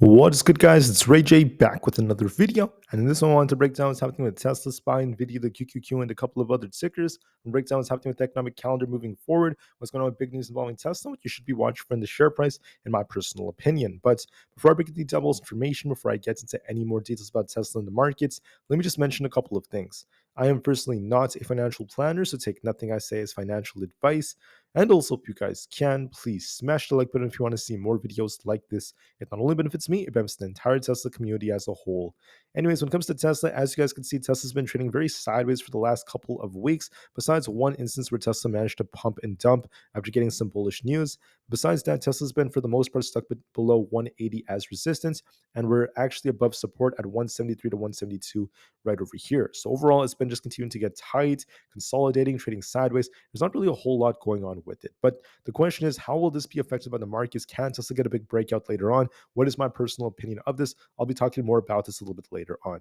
What's good, guys? It's Ray J back with another video, and in this one I wanted to break down what's happening with Tesla, SPY, NVIDIA, the QQQ, and a couple of other tickers, and break down what's happening with the economic calendar moving forward, what's going on with big news involving Tesla, what you should be watching for in the share price, in my personal opinion. But before I break the details information, before I get into any more details about Tesla in the markets, let me just mention a couple of things. I am personally not a financial planner, so take nothing I say as financial advice. And also, if you guys can, please smash the like button if you want to see more videos like this. It not only benefits me, it benefits the entire Tesla community as a whole. Anyways, when it comes to Tesla, as you guys can see, Tesla's been trading very sideways for the last couple of weeks, besides one instance where Tesla managed to pump and dump after getting some bullish news. Besides that, Tesla's been, for the most part, stuck below 180 as resistance, and we're actually above support at 173 to 172 right over here. So overall, it's been just continuing to get tight, consolidating, trading sideways. There's not really a whole lot going on with it. But the question is, how will this be affected by the markets? Can Tesla get a big breakout later on? What is my personal opinion of this? I'll be talking more about this a little bit later on.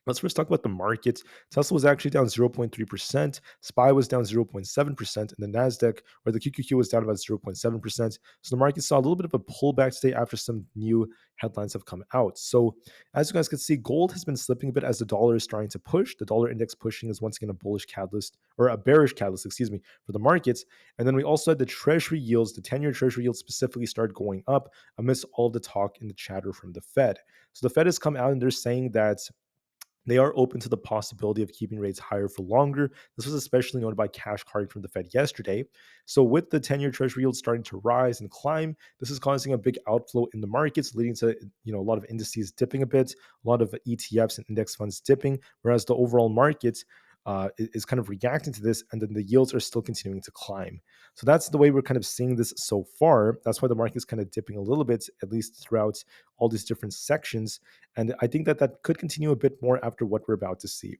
Let's first talk about the markets. Tesla was actually down 0.3%, SPY was down 0.7%, and the NASDAQ or the QQQ was down about 0.7%. So the market saw a little bit of a pullback today after some new headlines have come out. So as you guys can see, gold has been slipping a bit as the dollar is starting to push. The dollar index pushing is once again a bullish catalyst, or a bearish catalyst, excuse me, for the markets. And then we also had the treasury yields, the 10-year treasury yields specifically started going up amidst all the talk and the chatter from the Fed. So the Fed has come out and they're saying that they are open to the possibility of keeping rates higher for longer. This was especially noted by Cash Card from the Fed yesterday. So, with the 10-year Treasury yield starting to rise and climb, this is causing a big outflow in the markets, leading to a lot of indices dipping a bit, a lot of ETFs and index funds dipping, whereas the overall market is kind of reacting to this, and then the yields are still continuing to climb. So that's the way we're kind of seeing this so far. That's why the market is kind of dipping a little bit, at least throughout all these different sections. And I think that that could continue a bit more after what we're about to see.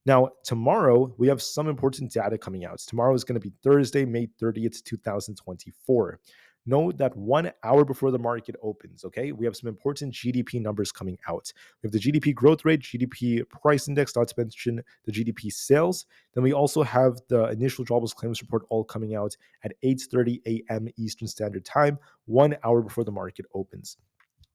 Now, tomorrow, we have some important data coming out. Tomorrow is going to be Thursday, May 30th, 2024. Know that 1 hour before the market opens, okay, we have some important GDP numbers coming out. We have the GDP growth rate, GDP price index, not to mention the GDP sales. Then we also have the initial jobless claims report all coming out at 8:30 a.m. Eastern Standard Time, 1 hour before the market opens.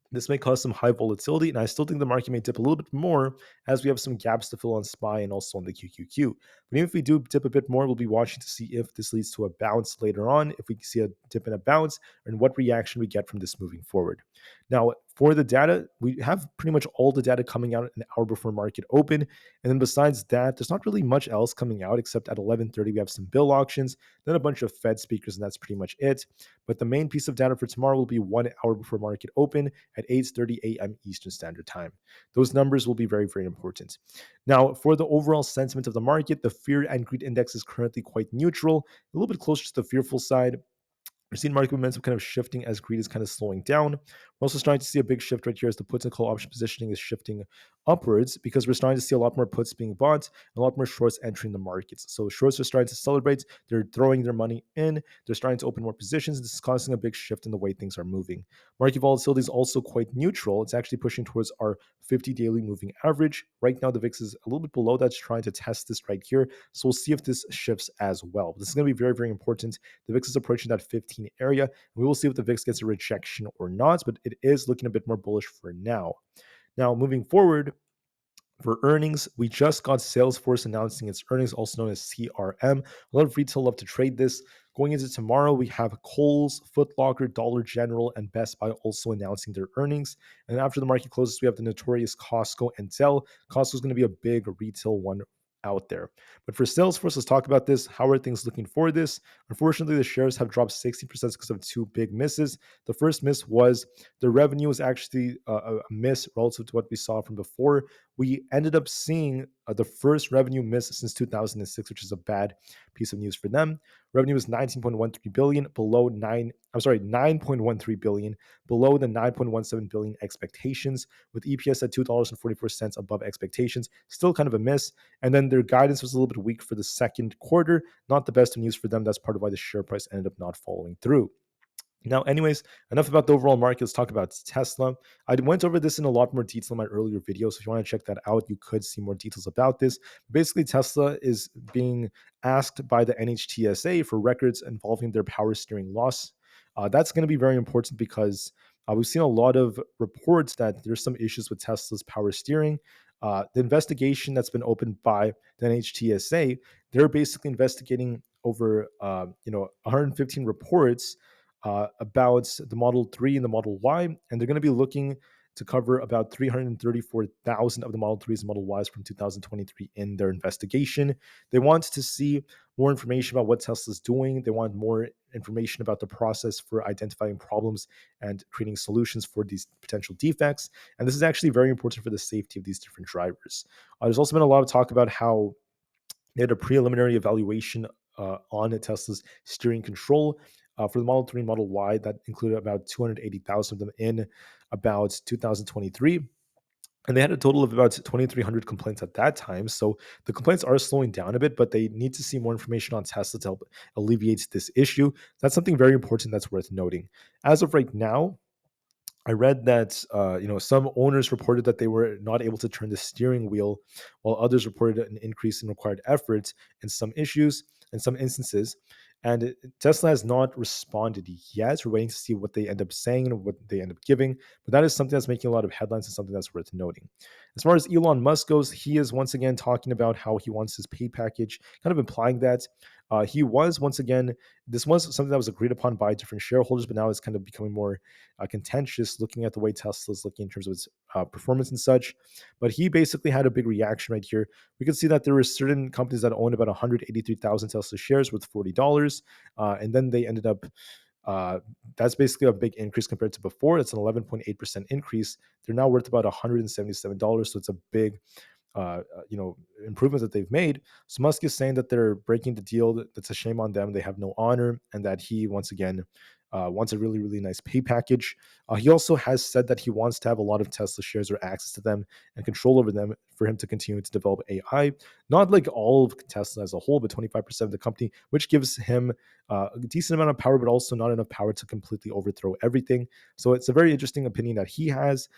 This may cause some high volatility, and I still think the market may dip a little bit more as we have some gaps to fill on SPY and also on the QQQ. But even if we do dip a bit more, we'll be watching to see if this leads to a bounce later on, if we see a dip and a bounce, and what reaction we get from this moving forward. Now, for the data, we have pretty much all the data coming out an hour before market open. And then besides that, there's not really much else coming out except at 11:30 we have some bill auctions, then a bunch of Fed speakers, and that's pretty much it. But the main piece of data for tomorrow will be 1 hour before market open at 8:30 a.m. Eastern Standard Time. Those numbers will be very, very important. Now, for the overall sentiment of the market, the fear and greed index is currently quite neutral, a little bit closer to the fearful side. We're seeing market momentum kind of shifting as greed is kind of slowing down. We're also starting to see a big shift right here as the puts and call option positioning is shifting upwards because we're starting to see a lot more puts being bought and a lot more shorts entering the markets. So shorts are starting to celebrate. They're throwing their money in. They're starting to open more positions. This is causing a big shift in the way things are moving. Market volatility is also quite neutral. It's actually pushing towards our 50 daily moving average. Right now, the VIX is a little bit below that. It's trying to test this right here. So we'll see if this shifts as well. This is going to be very, very important. The VIX is approaching that 15 area. We will see if the VIX gets a rejection or not, but it is looking a bit more bullish for now. Now, moving forward, for earnings, we just got Salesforce announcing its earnings, also known as CRM. A lot of retail love to trade this. Going into tomorrow, we have Kohl's, Foot Locker, Dollar General, and Best Buy also announcing their earnings. And after the market closes, we have the notorious Costco and Dell. Costco is going to be a big retail one out there. But for Salesforce, let's talk about this. How are things looking for this? Unfortunately, the shares have dropped 60% because of two big misses. The first miss was the revenue was actually a miss relative to what we saw from before. We ended up seeing the first revenue miss since 2006, which is a bad piece of news for them. Revenue was 19.13 billion, below 9.13 billion, below the 9.17 billion expectations, with EPS at $2.44 above expectations. Still kind of a miss. And then their guidance was a little bit weak for the second quarter. Not the best of news for them. That's part of why the share price ended up not following through. Now, anyways, enough about the overall market. Let's talk about Tesla. I went over this in a lot more detail in my earlier video, so if you want to check that out, you could see more details about this. Basically, Tesla is being asked by the NHTSA for records involving their power steering loss. That's going to be very important because We've seen a lot of reports that there's some issues with Tesla's power steering. The investigation that's been opened by the NHTSA, they're basically investigating over 115 reports about the Model 3 and the Model Y, and they're going to be looking to cover about 334,000 of the Model 3s and Model Ys from 2023 in their investigation. They want to see more information about what Tesla's doing. They want more information about the process for identifying problems and creating solutions for these potential defects. And this is actually very important for the safety of these different drivers. There's also been a lot of talk about how they had a preliminary evaluation on Tesla's steering control for the Model 3 and Model Y that included about 280,000 of them in about 2023. And they had a total of about 2,300 complaints at that time. So the complaints are slowing down a bit, but they need to see more information on Tesla to help alleviate this issue. That's something very important that's worth noting. As of right now, I read that some owners reported that they were not able to turn the steering wheel, while others reported an increase in required effort in some issues, in some instances. And Tesla has not responded yet. We're waiting to see what they end up saying and what they end up giving. But that is something that's making a lot of headlines and something that's worth noting. As far as Elon Musk goes, he is once again talking about how he wants his pay package, kind of implying that he was once again, this was something that was agreed upon by different shareholders, but now it's kind of becoming more contentious looking at the way Tesla's looking in terms of its performance and such. But he basically had a big reaction right here. We could see that there were certain companies that owned about 183,000 Tesla shares worth $40. And then they ended up, uh, that's basically a big increase compared to before. It's an 11.8% increase. They're now worth about $177. So it's a big improvements that they've made. So Musk is saying that they're breaking the deal. That's a shame on them. They have no honor, and that he once again wants a really, really nice pay package. He also has said that he wants to have a lot of Tesla shares or access to them and control over them for him to continue to develop AI. Not like all of Tesla as a whole, but 25% of the company, which gives him a decent amount of power, but also not enough power to completely overthrow everything. So it's a very interesting opinion that he has.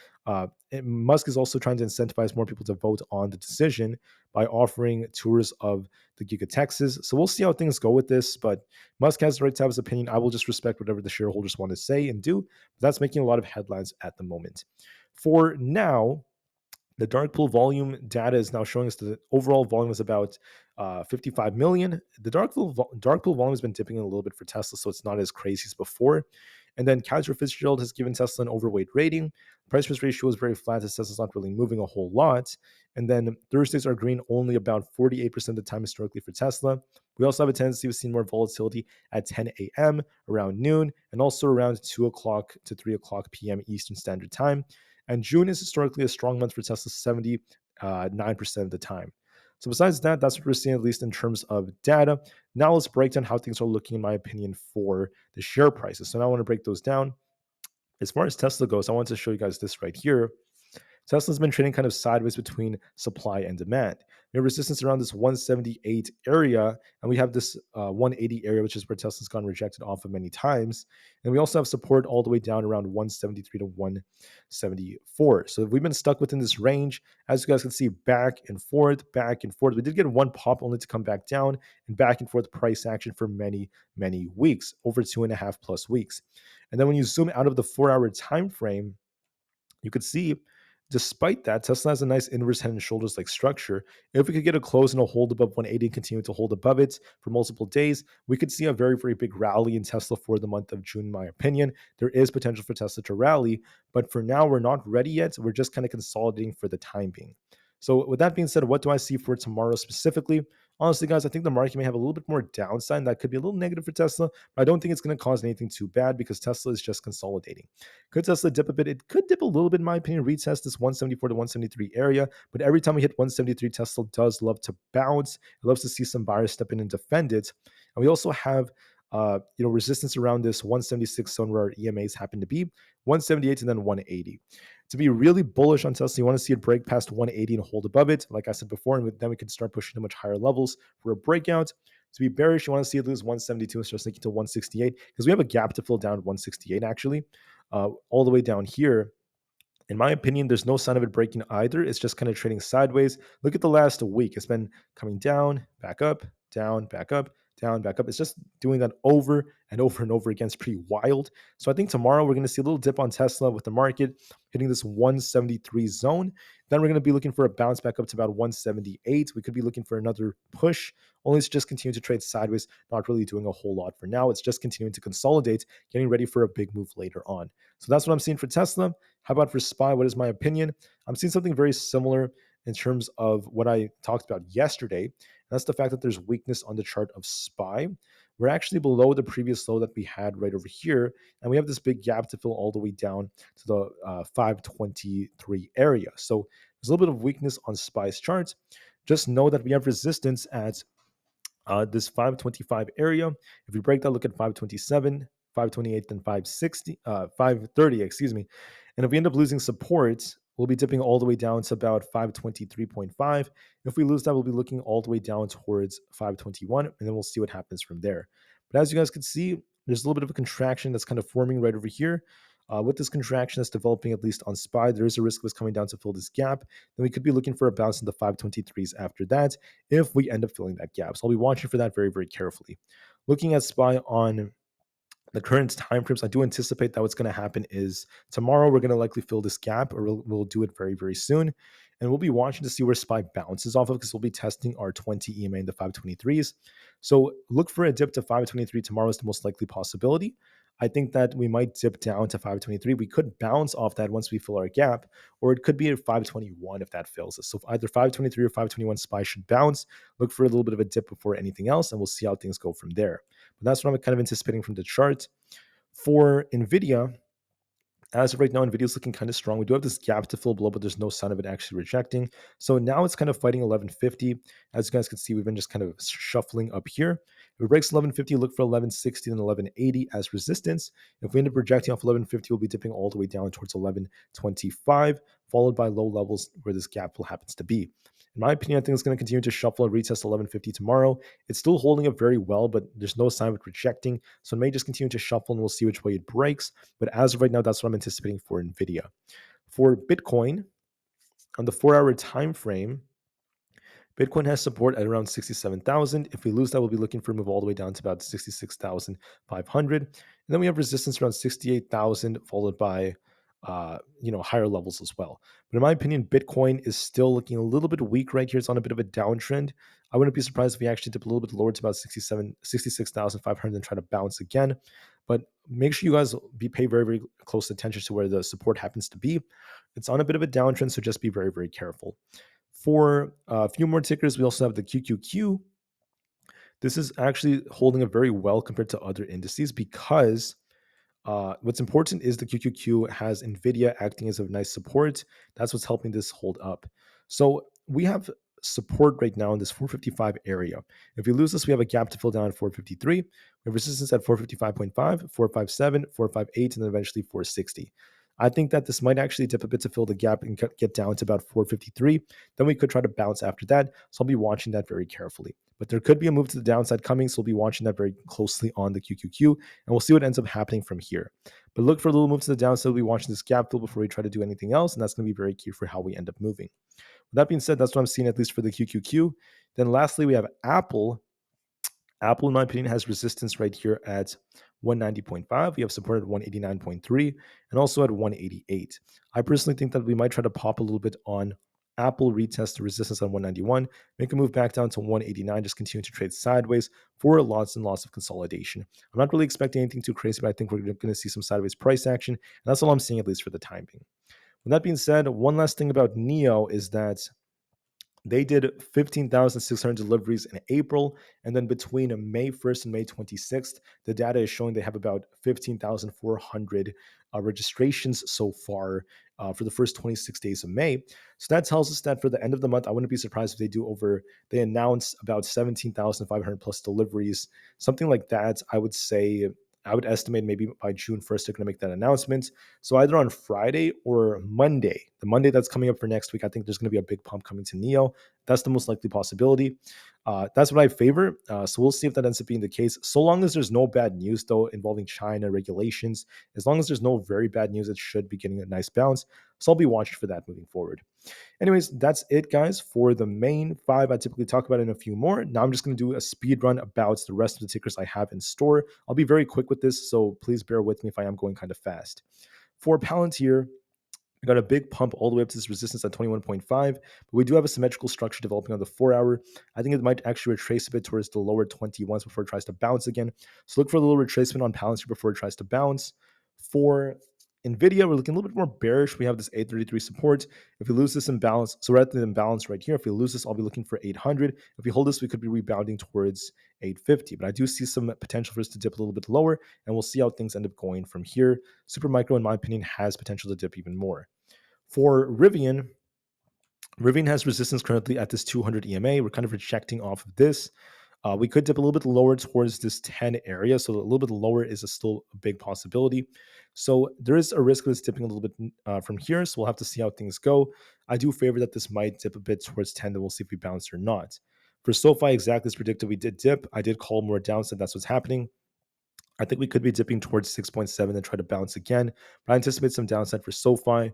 Musk is also trying to incentivize more people to vote on the decision by offering tours of the Giga Texas. So we'll see how things go with this, but Musk has the right to have his opinion. I will just respect whatever the shareholders want to say and do. But that's making a lot of headlines at the moment. For now, the dark pool volume data is now showing us that the overall volume is about 55 million. The dark pool volume has been dipping a little bit for Tesla, so it's not as crazy as before. And then Kaiser Fitzgerald has given Tesla an overweight rating. Price risk ratio is very flat, as Tesla's not really moving a whole lot. And then Thursdays are green only about 48% of the time historically for Tesla. We also have a tendency to see more volatility at 10 a.m., around noon, and also around 2 o'clock to 3 o'clock p.m. Eastern Standard Time. And June is historically a strong month for Tesla 79% of the time. So besides that, that's what we're seeing, at least in terms of data. Now let's break down how things are looking, in my opinion, for the share prices. So now I want to break those down. As far as Tesla goes, I want to show you guys this right here. Tesla's been trading kind of sideways between supply and demand. We have resistance around this 178 area, and we have this 180 area, which is where Tesla's gone rejected off of many times. And we also have support all the way down around 173 to 174. So we've been stuck within this range. As you guys can see, back and forth, back and forth. We did get one pop only to come back down, and back and forth price action for many, many weeks, over 2.5+ weeks. And then when you zoom out of the 4-hour time frame, you could see, despite that, Tesla has a nice inverse head and shoulders like structure. If we could get a close and a hold above 180 and continue to hold above it for multiple days, we could see a very, very big rally in Tesla for the month of June, in my opinion. There is potential for Tesla to rally, but for now, we're not ready yet. We're just kind of consolidating for the time being. So with that being said, what do I see for tomorrow specifically? Honestly, guys, I think the market may have a little bit more downside. That could be a little negative for Tesla, but I don't think it's going to cause anything too bad because Tesla is just consolidating. Could Tesla dip a bit? It could dip a little bit, in my opinion, retest this 174 to 173 area. But every time we hit 173, Tesla does love to bounce. It loves to see some buyers step in and defend it. And we also have resistance around this 176 zone where our EMAs happen to be, 178 and then 180. To be really bullish on Tesla, you want to see it break past 180 and hold above it, like I said before, and then we can start pushing to much higher levels for a breakout. To be bearish, you want to see it lose 172 and start sinking to 168 because we have a gap to fill down 168 actually, all the way down here. In my opinion, there's no sign of it breaking either. It's just kind of trading sideways. Look at the last week. It's been coming down, back up, down, back up. It's just doing that over and over and over again. It's pretty wild. So I think tomorrow we're going to see a little dip on Tesla with the market hitting this 173 zone. Then we're going to be looking for a bounce back up to about 178. We could be looking for another push, only to just continue to trade sideways, not really doing a whole lot for now. It's just continuing to consolidate, getting ready for a big move later on. So that's what I'm seeing for Tesla. How about for SPY? What is my opinion? I'm seeing something very similar in terms of what I talked about yesterday. And that's the fact that there's weakness on the chart of SPY. We're actually below the previous low that we had right over here. And we have this big gap to fill all the way down to the 523 area. So there's a little bit of weakness on SPY's charts. Just know that we have resistance at this 525 area. If we break that, look at 527, 528, then 530, excuse me. And if we end up losing support, we'll be dipping all the way down to about 523.5. If we lose that, we'll be looking all the way down towards 521, and then we'll see what happens from there. But as you guys can see, there's a little bit of a contraction that's kind of forming right over here. With this contraction that's developing, at least on SPY, there is a risk of us coming down to fill this gap. Then we could be looking for a bounce in the 523s after that if we end up filling that gap. So I'll be watching for that very, very carefully. Looking at SPY on the current time frames, I do anticipate that what's going to happen is tomorrow we're going to likely fill this gap, or we'll do it very, very soon. And we'll be watching to see where SPY bounces off of, because we'll be testing our 20 EMA in the 523s. So look for a dip to 523 tomorrow is the most likely possibility. I think that we might dip down to 523. We could bounce off that once we fill our gap, or it could be at 521 if that fails us. So either 523 or 521 SPY should bounce. Look for a little bit of a dip before anything else, and we'll see how things go from there. But that's what I'm kind of anticipating from the chart. For NVIDIA, as of right now, NVIDIA is looking kind of strong. We do have this gap to fill below, but there's no sign of it actually rejecting. So now it's kind of fighting 1150. As you guys can see, we've been just kind of shuffling up here. If it breaks 1150, look for 1160 and 1180 as resistance. If we end up rejecting off 1150, we'll be dipping all the way down towards 1125, followed by low levels where this gap happens to be. In my opinion, I think it's going to continue to shuffle and retest 1150 tomorrow. It's still holding up very well, but there's no sign of it rejecting. So it may just continue to shuffle, and we'll see which way it breaks. But as of right now, that's what I'm anticipating for NVIDIA. For Bitcoin, on the 4-hour time frame, Bitcoin has support at around 67,000. If we lose that, we'll be looking for a move all the way down to about 66,500. And then we have resistance around 68,000, followed by higher levels as well. But in my opinion, Bitcoin is still looking a little bit weak right here. It's on a bit of a downtrend. I wouldn't be surprised if we actually dip a little bit lower to about 66,500 and try to bounce again. But make sure you guys pay very, very close attention to where the support happens to be. It's on a bit of a downtrend, so just be very, very careful. For a few more tickers, we also have the QQQ. This is actually holding up very well compared to other indices, because what's important is the QQQ has NVIDIA acting as a nice support. That's what's helping this hold up. So we have support right now in this 455 area. If we lose this, we have a gap to fill down at 453. We have resistance at 455.5, 457, 458, and then eventually 460. I think that this might actually dip a bit to fill the gap and get down to about 453. Then we could try to bounce after that. So I'll be watching that very carefully. But there could be a move to the downside coming, so we'll be watching that very closely on the QQQ, and we'll see what ends up happening from here. But look for a little move to the downside. We'll be watching this gap fill before we try to do anything else, and that's going to be very key for how we end up moving. With that being said, that's what I'm seeing, at least for the QQQ. Then lastly, we have Aapl. Aapl, in my opinion, has resistance right here at 190.5. We have support at 189.3 and also at 188. I personally think that we might try to pop a little bit on Aapl, retest the resistance on 191, make a move back down to 189, just continue to trade sideways for lots and lots of consolidation. I'm not really expecting anything too crazy, but I think we're going to see some sideways price action, and that's all I'm seeing, at least for the time being. With that being said, one last thing about NEO is that they did 15,600 deliveries in April, and then between May 1st and May 26th, the data is showing they have about 15,400 registrations so far for the first 26 days of May. So that tells us that for the end of the month, I wouldn't be surprised if they announce about 17,500 plus deliveries, something like that. I would estimate maybe by June 1st, they're going to make that announcement. So either on Friday or Monday, The Monday that's coming up for next week, I think there's going to be a big pump coming to Neo. That's the most likely possibility. That's what I favor. So we'll see if that ends up being the case. So long as there's no bad news, though, involving China regulations, as long as there's no very bad news, it should be getting a nice bounce. So I'll be watching for that moving forward. Anyways, that's it, guys, for the main five. I typically talk about it in a few more. Now I'm just going to do a speed run about the rest of the tickers I have in store. I'll be very quick with this, so please bear with me if I am going kind of fast. For Palantir, we got a big pump all the way up to this resistance at 21.5, but we do have a symmetrical structure developing on the 4-hour. I think it might actually retrace a bit towards the lower 21s before it tries to bounce again. So look for a little retracement on Palantir before it tries to bounce. For NVIDIA, we're looking a little bit more bearish. We have this 833 support. If we lose this imbalance, so we're at the imbalance right here. If we lose this, I'll be looking for 800. If we hold this, we could be rebounding towards 850. But I do see some potential for us to dip a little bit lower, and we'll see how things end up going from here. Supermicro, in my opinion, has potential to dip even more. For Rivian, Rivian has resistance currently at this 200 EMA. We're kind of rejecting off of this. We could dip a little bit lower towards this 10 area. So a little bit lower is still a big possibility. So there is a risk of this dipping a little bit from here. So we'll have to see how things go. I do favor that this might dip a bit towards 10. Then we'll see if we bounce or not. For SoFi, exactly as predicted, we did dip. I did call more downside. That's what's happening. I think we could be dipping towards 6.7 and try to bounce again. But I anticipate some downside for SoFi.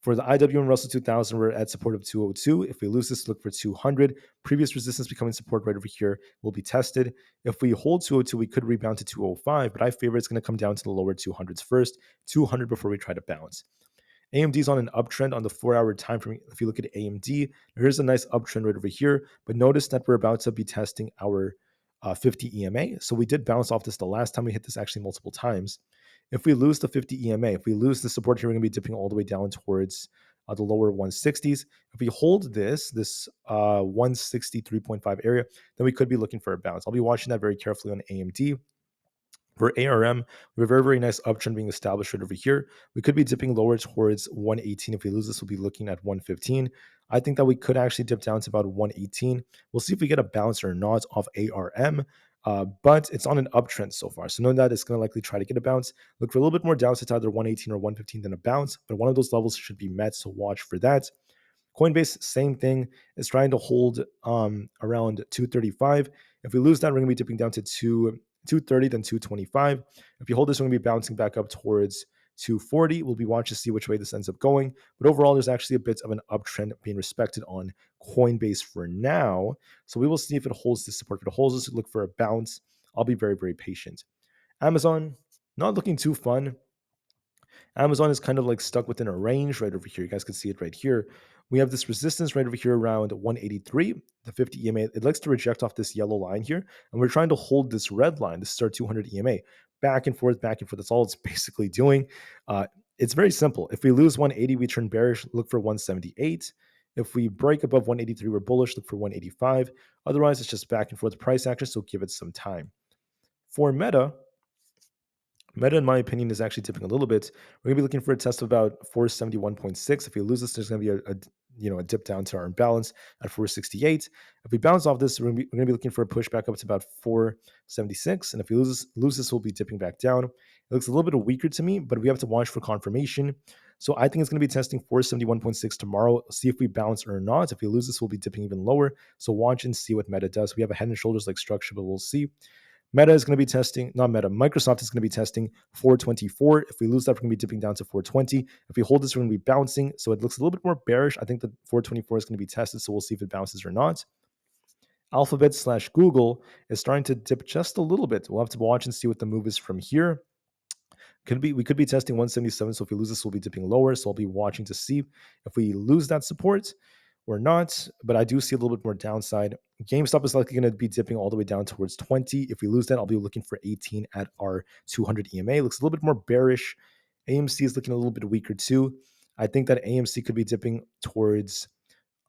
For the IWM Russell 2000, we're at support of 202. If we lose this, look for 200. Previous resistance becoming support right over here will be tested. If we hold 202, we could rebound to 205, but I favor it's going to come down to the lower 200s first, 200 before we try to bounce. AMD is on an uptrend on the 4-hour time frame. If you look at AMD, here's a nice uptrend right over here, but notice that we're about to be testing our 50 EMA. So we did bounce off this the last time. We hit this actually multiple times. If we lose the 50 EMA, if we lose the support here, we're going to be dipping all the way down towards the lower 160s. If we hold this 163.5 area, then we could be looking for a bounce. I'll be watching that very carefully on AMD. For ARM, we have a very, very nice uptrend being established right over here. We could be dipping lower towards 118. If we lose this, we'll be looking at 115. I think that we could actually dip down to about 118. We'll see if we get a bounce or not off ARM, but it's on an uptrend so far. So knowing that, it's going to likely try to get a bounce. Look for a little bit more downside to either 118 or 115 than a bounce, but one of those levels should be met, so watch for that. Coinbase, same thing, is trying to hold around 235. If we lose that, we're going to be dipping down to 230, then 225. If you hold this, we're going to be bouncing back up towards 240. We'll be watching to see which way this ends up going. But overall, there's actually a bit of an uptrend being respected on Coinbase for now. So we will see if it holds this support. If it holds this, look for a bounce. I'll be very, very patient. Amazon, not looking too fun. Amazon is kind of like stuck within a range right over here. You guys can see it right here. We have this resistance right over here around 183, the 50 EMA. It likes to reject off this yellow line here. And we're trying to hold this red line. This is our 200 EMA. Back and forth, back and forth. That's all it's basically doing. It's very simple. If we lose 180, we turn bearish, look for 178. If we break above 183, we're bullish, look for 185. Otherwise, it's just back and forth price action, so give it some time. For Meta, in my opinion, is actually tipping a little bit. We're gonna be looking for a test of about 471.6. If we lose this, there's gonna be a dip down to our imbalance at 468. If we bounce off this, we're gonna be looking for a push back up to about 476. And if we lose this, we'll be dipping back down. It looks a little bit weaker to me, but we have to watch for confirmation. So I think it's gonna be testing 471.6 tomorrow. See if we bounce or not. If we lose this, we'll be dipping even lower. So watch and see what Meta does. We have a head and shoulders like structure, but we'll see. Microsoft is going to be testing 424. If we lose that, we're going to be dipping down to 420. If we hold this, we're going to be bouncing. So it looks a little bit more bearish. I think that 424 is going to be tested. So we'll see if it bounces or not. Alphabet/Google is starting to dip just a little bit. We'll have to watch and see what the move is from here. We could be testing 177. So if we lose this, we'll be dipping lower. So I'll be watching to see if we lose that support or not, but I do see a little bit more downside. GameStop is likely going to be dipping all the way down towards 20. If we lose that, I'll be looking for 18 at our 200 EMA. Looks a little bit more bearish. AMC is looking a little bit weaker too. I think that AMC could be dipping towards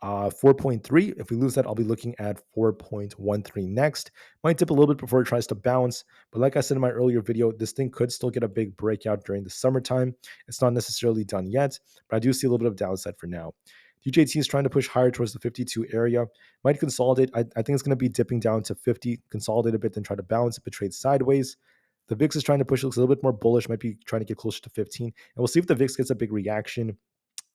4.3. If we lose that, I'll be looking at 4.13 next. Might dip a little bit before it tries to bounce, but like I said in my earlier video, this thing could still get a big breakout during the summertime. It's not necessarily done yet, but I do see a little bit of downside for now. DJT is trying to push higher towards the 52 area. Might consolidate. I think it's going to be dipping down to 50, consolidate a bit, then try to bounce if it trades sideways. The VIX is trying to push. It looks a little bit more bullish. Might be trying to get closer to 15. And we'll see if the VIX gets a big reaction.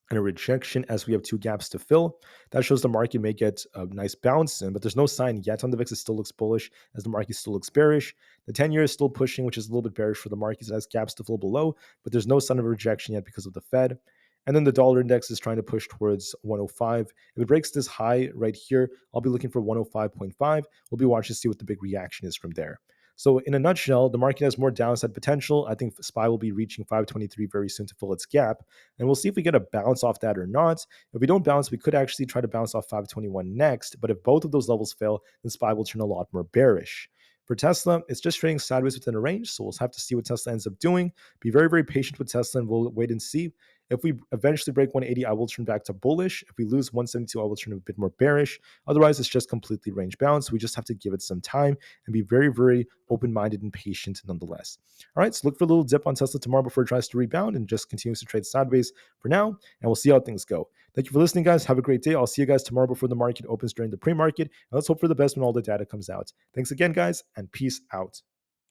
and a rejection as we have two gaps to fill. That shows the market may get a nice bounce in, but there's no sign yet on the VIX. It still looks bullish as the market still looks bearish. The 10-year is still pushing, which is a little bit bearish for the market. It has gaps to fill below, but there's no sign of a rejection yet because of the Fed. And then the dollar index is trying to push towards 105. If it breaks this high right here, I'll be looking for 105.5. We'll be watching to see what the big reaction is from there. So in a nutshell, the market has more downside potential. I think SPY will be reaching 523 very soon to fill its gap. And we'll see if we get a bounce off that or not. If we don't bounce, we could actually try to bounce off 521 next. But if both of those levels fail, then SPY will turn a lot more bearish. For Tesla, it's just trading sideways within a range. So we'll have to see what Tesla ends up doing. Be very, very patient with Tesla and we'll wait and see. If we eventually break 180, I will turn back to bullish. If we lose 172, I will turn a bit more bearish. Otherwise, it's just completely range bound. We just have to give it some time and be very, very open-minded and patient nonetheless. All right, so look for a little dip on Tesla tomorrow before it tries to rebound and just continues to trade sideways for now, and we'll see how things go. Thank you for listening, guys. Have a great day. I'll see you guys tomorrow before the market opens during the pre-market, and let's hope for the best when all the data comes out. Thanks again, guys, and peace out.